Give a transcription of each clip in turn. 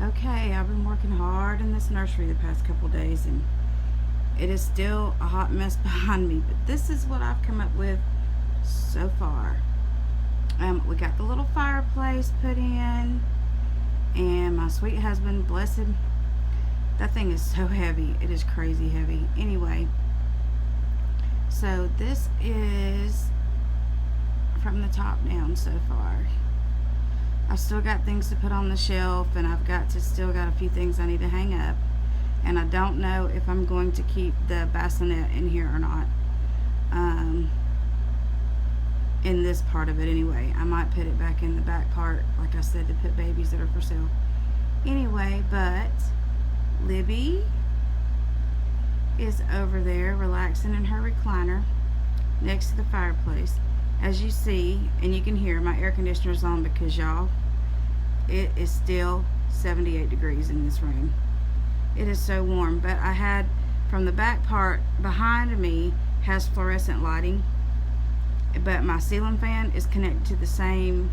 Okay, I've been working hard in this nursery the past couple days and it is still a hot mess behind me, but this is what I've come up with so far. We got the little fireplace put in, and my sweet husband, bless him, that thing is so heavy. It is crazy heavy. Anyway, so this is from the top down so far. I've still got things to put on the shelf, and still got a few things I need to hang up. And I don't know if I'm going to keep the bassinet in here or not. In this part of it anyway. I might put it back in the back part, like I said, to put babies that are for sale. Anyway, but Libby is over there relaxing in her recliner next to the fireplace. As you see, and you can hear, my air conditioner is on because y'all, it is still 78 degrees in this room. It is so warm, but I had, from the back part behind me has fluorescent lighting, but my ceiling fan is connected to the same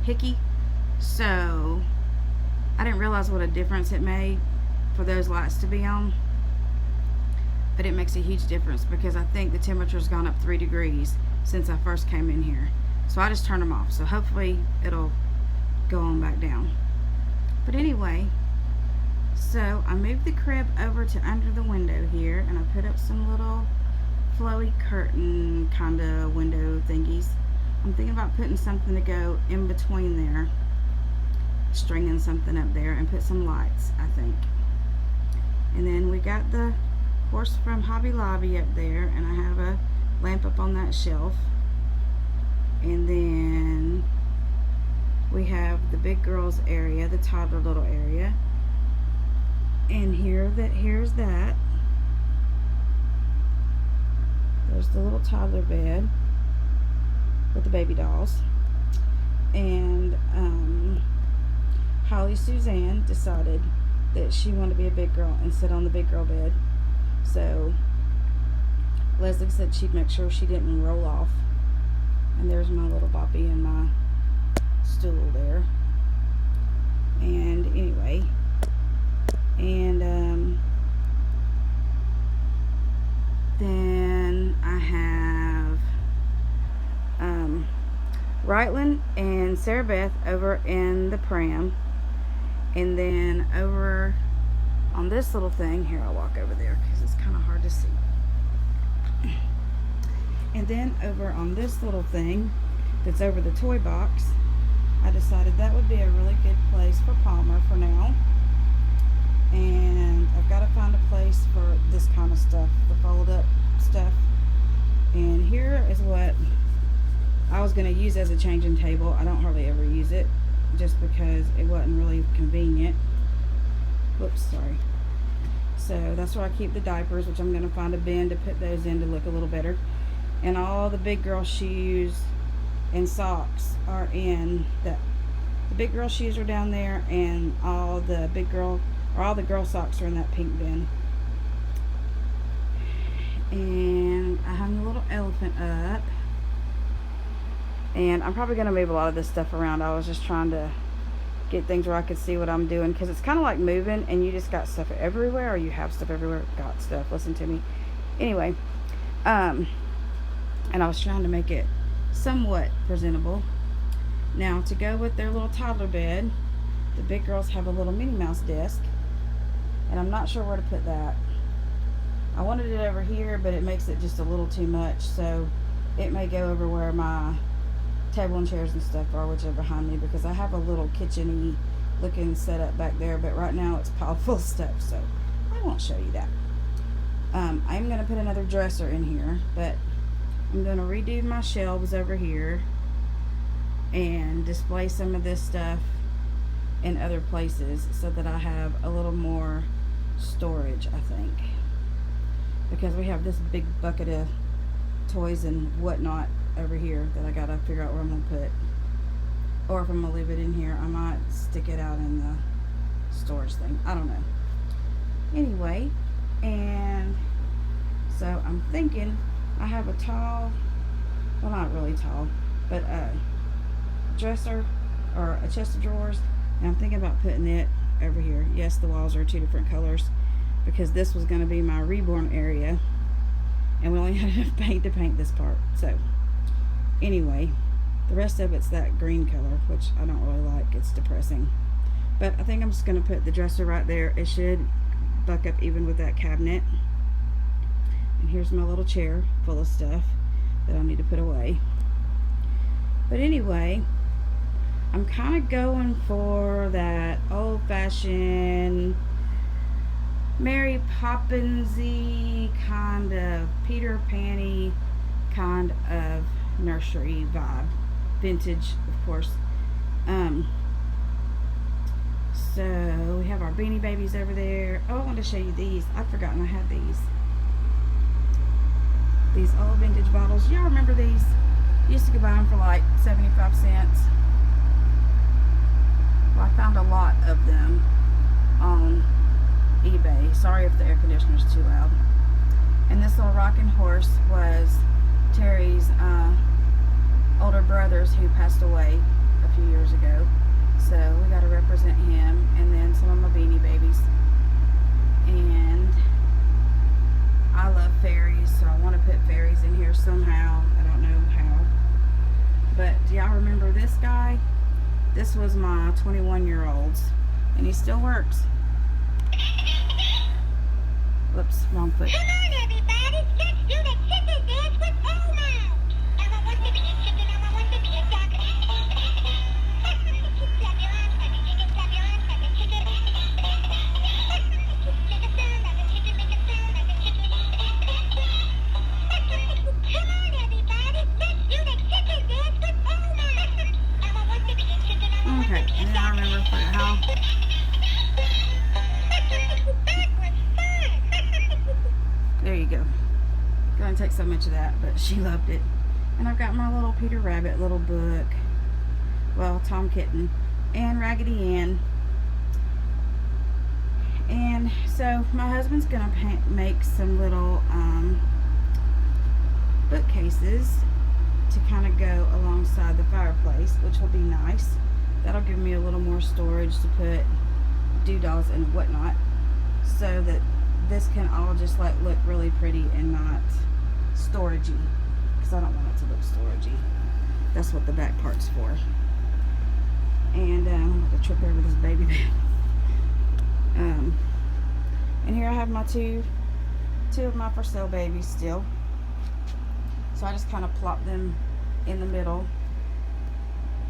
hickey, so I didn't realize what a difference it made for those lights to be on, but it makes a huge difference because I think the temperature's gone up 3 degrees since I first came in here. So I just turned them off, so hopefully it'll go on back down. But anyway, so I moved the crib over to under the window here, and I put up some little flowy curtain kind of window thingies. I'm thinking about putting something to go in between there, stringing something up there, and put some lights, I think. And then we got the horse from Hobby Lobby up there, and I have a lamp up on that shelf. And then we have the big girls area, the toddler little area. And here's that. There's the little toddler bed with the baby dolls. And Holly Suzanne decided that she wanted to be a big girl and sit on the big girl bed. So Leslie said she'd make sure she didn't roll off. And there's my little boppy and my stool there. And anyway, and then I have Rytland and Sarah Beth over in the pram, and then over on this little thing here, I'll walk over there because it's kind of hard to see. And then over on this little thing that's over the toy box, I decided that would be a really good place for Palmer for now. And I've got to find a place for this kind of stuff, the fold up stuff. And here is what I was going to use as a changing table. I don't hardly ever use it just because it wasn't really convenient. Whoops, sorry. So that's where I keep the diapers, which I'm going to find a bin to put those in to look a little better. And all the big girl shoes and socks are in that. The big girl shoes are down there, and all the girl socks are in that pink bin. And I hung the little elephant up. And I'm probably going to move a lot of this stuff around. I was just trying to get things where I could see what I'm doing, because it's kind of like moving and you just got stuff everywhere, or you have stuff everywhere. Got stuff, listen to me. Anyway, and I was trying to make it somewhat presentable. Now, to go with their little toddler bed, the big girls have a little Minnie Mouse desk, and I'm not sure where to put that. I wanted it over here, but it makes it just a little too much, so it may go over where my table and chairs and stuff are, which are behind me, because I have a little kitchen-y looking setup back there, but right now it's piled full of stuff, so I won't show you that. I'm going to put another dresser in here, but I'm going to redo my shelves over here and display some of this stuff in other places so that I have a little more storage, I think, because we have this big bucket of toys and whatnot over here that I gotta figure out where I'm gonna put, or if I'm gonna leave it in here, I might stick it out in the storage thing, I don't know. Anyway, and so I'm thinking I have a tall, well, not really tall, but a dresser or a chest of drawers And I'm thinking about putting it over here. Yes, the walls are 2 different colors because this was going to be my reborn area. And we only had enough paint to paint this part. So, anyway, the rest of it's that green color, which I don't really like. It's depressing. But I think I'm just going to put the dresser right there. It should buck up even with that cabinet. And here's my little chair full of stuff that I need to put away. But anyway, I'm kind of going for that old-fashioned Mary Poppins-y kind of Peter Pan-y kind of nursery vibe. Vintage, of course. So we have our Beanie Babies over there. Oh, I wanted to show you these. I'd forgotten I had these. These old vintage bottles. Y'all remember these? Used to go buy them for like 75 cents. Well, I found a lot of them on eBay. Sorry if the air conditioner's too loud. And this little rocking horse was Terry's older brothers who passed away a few years ago. So we got to represent him. And then some of my Beanie Babies. And I love fairies, so I want to put fairies in here somehow. I don't know how. But do y'all remember this guy? This was my 21-year-old's. And he still works. Whoops, wrong foot. Come on, everybody. Let's do the chicken dance with Elmo. Elmo wants to be a chicken. Elmo wants to be a duck. Clap your arms like a chicken. Clap your arms like a chicken. Make a sound like a chicken. Make a sound like a chicken. Come on, everybody. Let's do the chicken dance with Elmo. Elmo wants to be a chicken. Elmo wants Okay, to be a and then I remember for how. There you go. Gonna take so much of that, but she loved it. And I've got my little Peter Rabbit little book. Well, Tom Kitten and Raggedy Ann. And so my husband's gonna make some little bookcases to kind of go alongside the fireplace, which will be nice. That'll give me a little more storage to put doodahs and whatnot, so that this can all just like look really pretty and not storagey, because I don't want it to look storagey. That's what the back part's for. And I'm going to trip over this baby bed. And here I have my two of my for sale babies still. So I just kind of plop them in the middle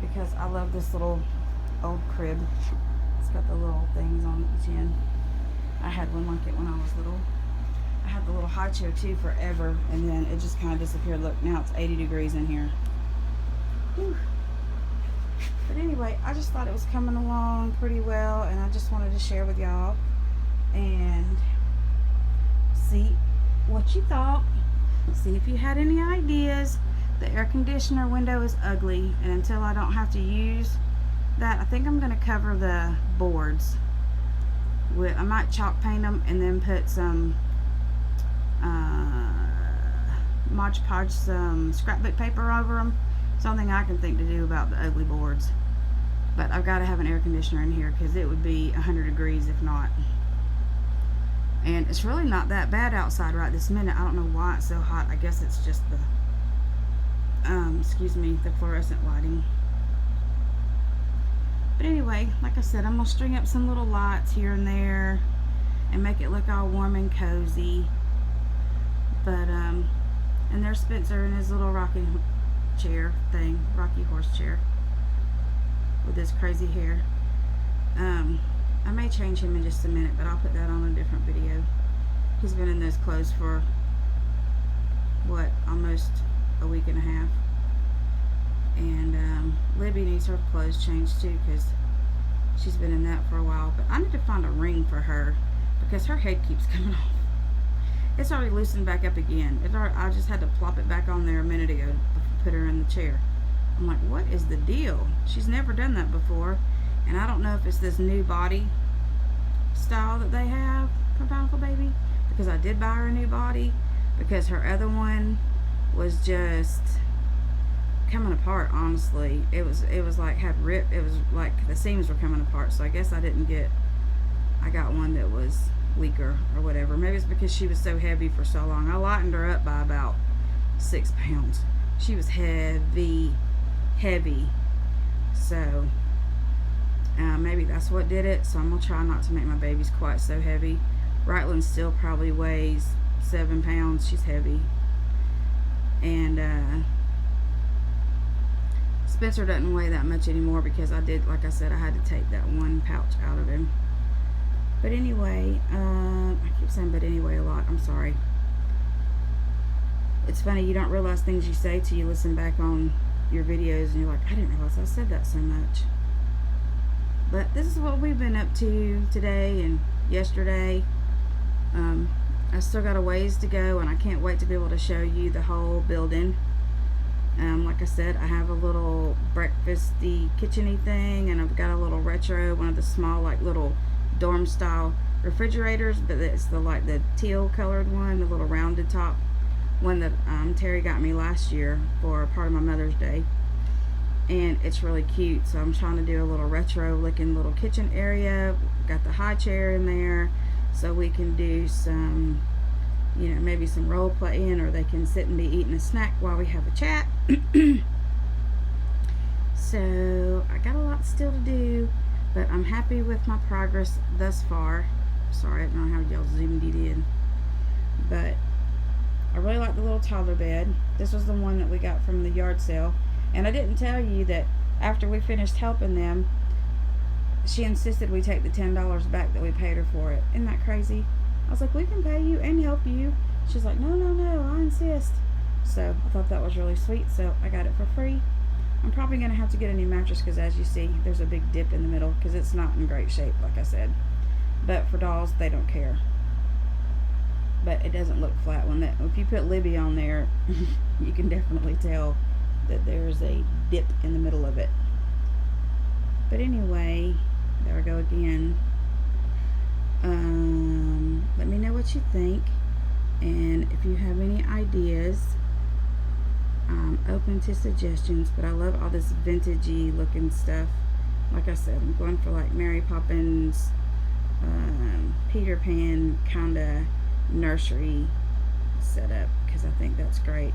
because I love this little old crib. It's got the little things on each end. I had one like it when I was little. I had the little high chair too forever, and then it just kind of disappeared. Look, now it's 80 degrees in here. Whew. But anyway, I just thought it was coming along pretty well, and I just wanted to share with y'all and see what you thought. See if you had any ideas. The air conditioner window is ugly, and until I don't have to use that, I think I'm going to cover the boards with, I might chalk paint them and then put some Mod Podge, some scrapbook paper over them. Something I can think to do about the ugly boards. But I've got to have an air conditioner in here because it would be 100 degrees if not. And it's really not that bad outside right this minute. I don't know why it's so hot. I guess it's just the the fluorescent lighting. But anyway, like I said, I'm going to string up some little lights here and there and make it look all warm and cozy. But, and there's Spencer in his little rocking chair thing, rocky horse chair with his crazy hair. I may change him in just a minute, but I'll put that on a different video. He's been in those clothes for, what, almost a week and a half. And Libby needs her clothes changed too, because she's been in that for a while. But I need to find a ring for her because her head keeps coming off. It's already loosened back up again. I just had to plop it back on there a minute ago to put her in the chair. I'm like, what is the deal? She's never done that before. And I don't know if it's this new body style that they have for Bountiful Baby, because I did buy her a new body because her other one was just coming apart, honestly. It was like had rip. It was like the seams were coming apart. So I guess I got one that was weaker or whatever. Maybe it's because she was so heavy for so long. I lightened her up by about 6 pounds. She was heavy. So maybe that's what did it. So I'm gonna try not to make my babies quite so heavy. Rightland still probably weighs 7 pounds. She's heavy. And Spencer doesn't weigh that much anymore because like I said, I had to take that one pouch out of him. But anyway, I keep saying but anyway a lot. I'm sorry. It's funny, you don't realize things you say till you listen back on your videos and you're like, I didn't realize I said that so much. But this is what we've been up to today and yesterday. I still got a ways to go, and I can't wait to be able to show you the whole building. Like I said, I have a little breakfasty kitchen-y thing, and I've got a little retro, one of the small like little dorm style refrigerators, but it's the teal colored one, the little rounded top one that Terry got me last year for part of my Mother's Day. And it's really cute, so I'm trying to do a little retro looking little kitchen area. Got the high chair in there so we can do some, maybe some role playing, or they can sit and be eating a snack while we have a chat. So I got a lot still to do, but I'm happy with my progress thus far. Sorry, I don't know how y'all zoomed it in, but I really like the little toddler bed. This was the one that we got from the yard sale. And I didn't tell you that after we finished helping them, she insisted we take the $10 back that we paid her for it. Isn't that crazy? I was like, we can pay you and help you. She's like, no, I insist. So I thought that was really sweet, so I got it for free. I'm probably going to have to get a new mattress because, as you see, there's a big dip in the middle because it's not in great shape, like I said. But for dolls, they don't care. But it doesn't look flat. If you put Libby on there, you can definitely tell that there's a dip in the middle of it. But anyway, there we go again. Let me know what you think, and if you have any ideas, I'm open to suggestions. But I love all this vintagey looking stuff. Like I said, I'm going for like Mary Poppins, Peter Pan kind of nursery setup because I think that's great.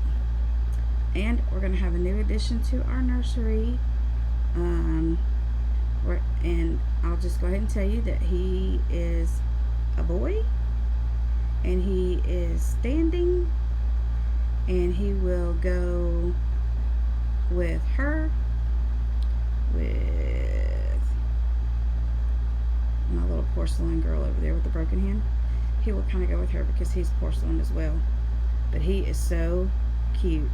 And we're going to have a new addition to our nursery. And I'll just go ahead and tell you that he is a boy, and he is standing, and he will go with her, with my little porcelain girl over there with the broken hand. He will kind of go with her because he's porcelain as well. But he is so cute.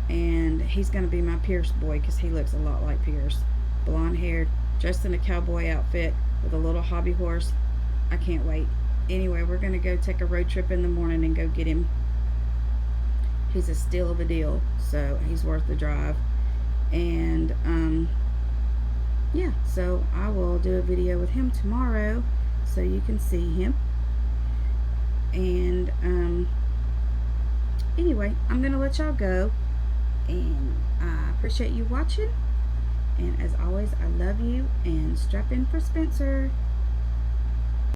And he's going to be my Pierce boy because he looks a lot like Pierce. Blonde haired, dressed in a cowboy outfit with a little hobby horse. I can't wait. Anyway, we're going to go take a road trip in the morning and go get him. He's a steal of a deal, so he's worth the drive. And yeah, so I will do a video with him tomorrow so you can see him. And anyway, I'm going to let y'all go. And I appreciate you watching. And as always, I love you. And strap in for Spencer.